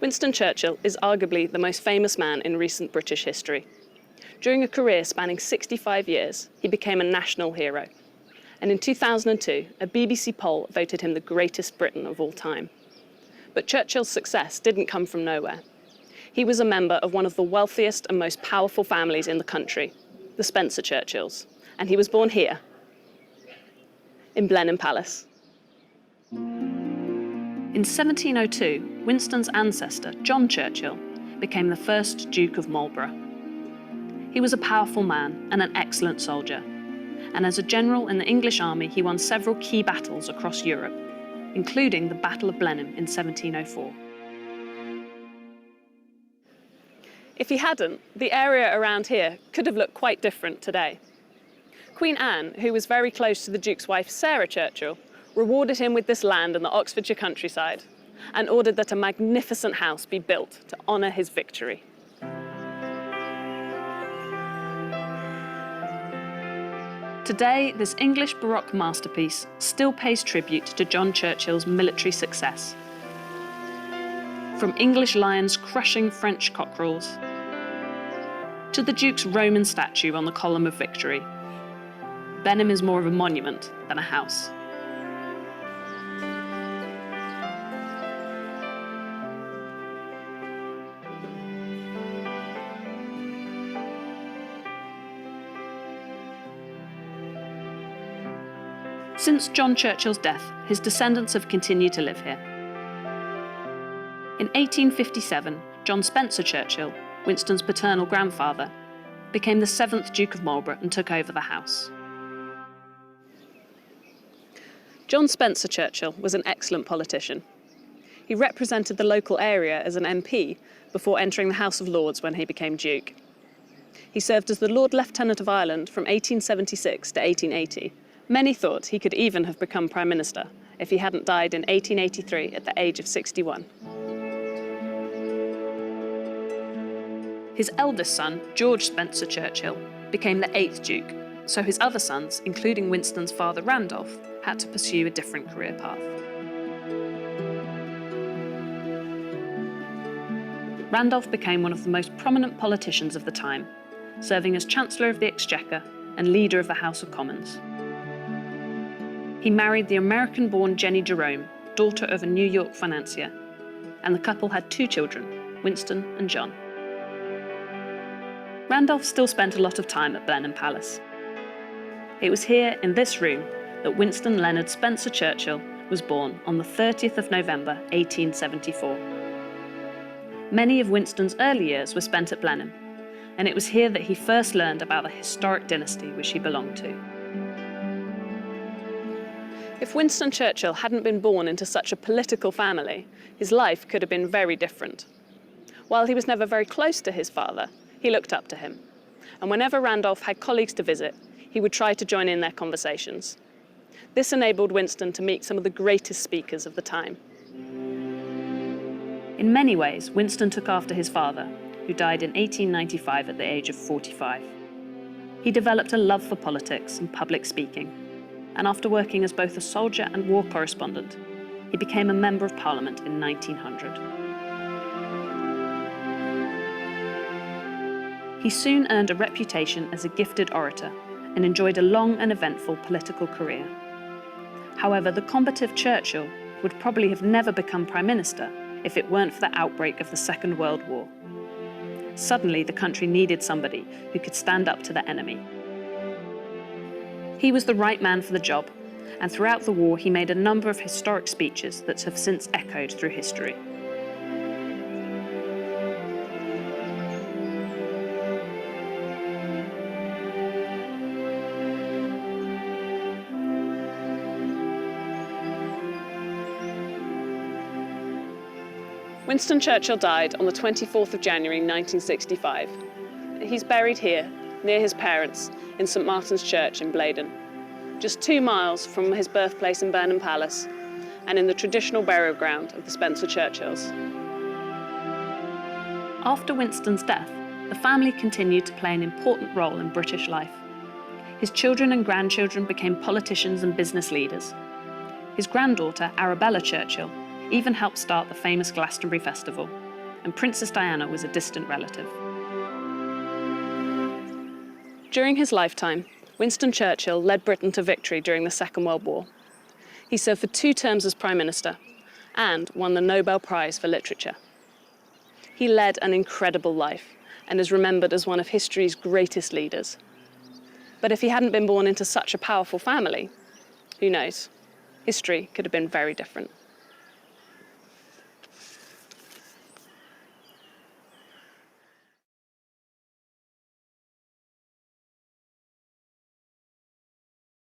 Winston Churchill is arguably the most famous man in recent British history. During a career spanning 65 years, he became a national hero. And in 2002, a BBC poll voted him the greatest Briton of all time. But Churchill's success didn't come from nowhere. He was a member of one of the wealthiest and most powerful families in the country, the Spencer Churchills, and he was born here, in Blenheim Palace. In 1702, Winston's ancestor, John Churchill, became the first Duke of Marlborough. He was a powerful man and an excellent soldier, and as a general in the English army, he won several key battles across Europe, including the Battle of Blenheim in 1704. If he hadn't, the area around here could have looked quite different today. Queen Anne, who was very close to the Duke's wife, Sarah Churchill, rewarded him with this land in the Oxfordshire countryside and ordered that a magnificent house be built to honour his victory. Today, this English Baroque masterpiece still pays tribute to John Churchill's military success. From English lions crushing French cockerels, to the Duke's Roman statue on the Column of Victory, Blenheim is more of a monument than a house. Since John Churchill's death, his descendants have continued to live here. In 1857, John Spencer Churchill, Winston's paternal grandfather, became the 7th Duke of Marlborough and took over the house. John Spencer Churchill was an excellent politician. He represented the local area as an MP before entering the House of Lords when he became Duke. He served as the Lord Lieutenant of Ireland from 1876 to 1880. Many thought he could even have become Prime Minister if he hadn't died in 1883 at the age of 61. His eldest son, George Spencer Churchill, became the 8th Duke, so his other sons, including Winston's father Randolph, had to pursue a different career path. Randolph became one of the most prominent politicians of the time, serving as Chancellor of the Exchequer and leader of the House of Commons. He married the American-born Jenny Jerome, daughter of a New York financier, and the couple had 2 children, Winston and John. Randolph still spent a lot of time at Blenheim Palace. It was here, in this room, that Winston Leonard Spencer Churchill was born on the 30th of November, 1874. Many of Winston's early years were spent at Blenheim, and it was here that he first learned about the historic dynasty which he belonged to. If Winston Churchill hadn't been born into such a political family, his life could have been very different. While he was never very close to his father, he looked up to him. And whenever Randolph had colleagues to visit, he would try to join in their conversations. This enabled Winston to meet some of the greatest speakers of the time. In many ways, Winston took after his father, who died in 1895 at the age of 45. He developed a love for politics and public speaking, and after working as both a soldier and war correspondent, he became a Member of Parliament in 1900. He soon earned a reputation as a gifted orator and enjoyed a long and eventful political career. However, the combative Churchill would probably have never become Prime Minister if it weren't for the outbreak of the Second World War. Suddenly, the country needed somebody who could stand up to the enemy. He was the right man for the job, and throughout the war he made a number of historic speeches that have since echoed through history. Winston Churchill died on the 24th of January 1965. He's buried here, near his parents, in St Martin's Church in Blaydon, just 2 miles from his birthplace in Blenheim Palace, and in the traditional burial ground of the Spencer Churchills. After Winston's death, the family continued to play an important role in British life. His children and grandchildren became politicians and business leaders. His granddaughter, Arabella Churchill, even helped start the famous Glastonbury Festival. and Princess Diana was a distant relative. During his lifetime, Winston Churchill led Britain to victory during the Second World War. He served for 2 terms as Prime Minister and won the Nobel Prize for Literature. He led an incredible life and is remembered as one of history's greatest leaders. But if he hadn't been born into such a powerful family, who knows? History could have been very different.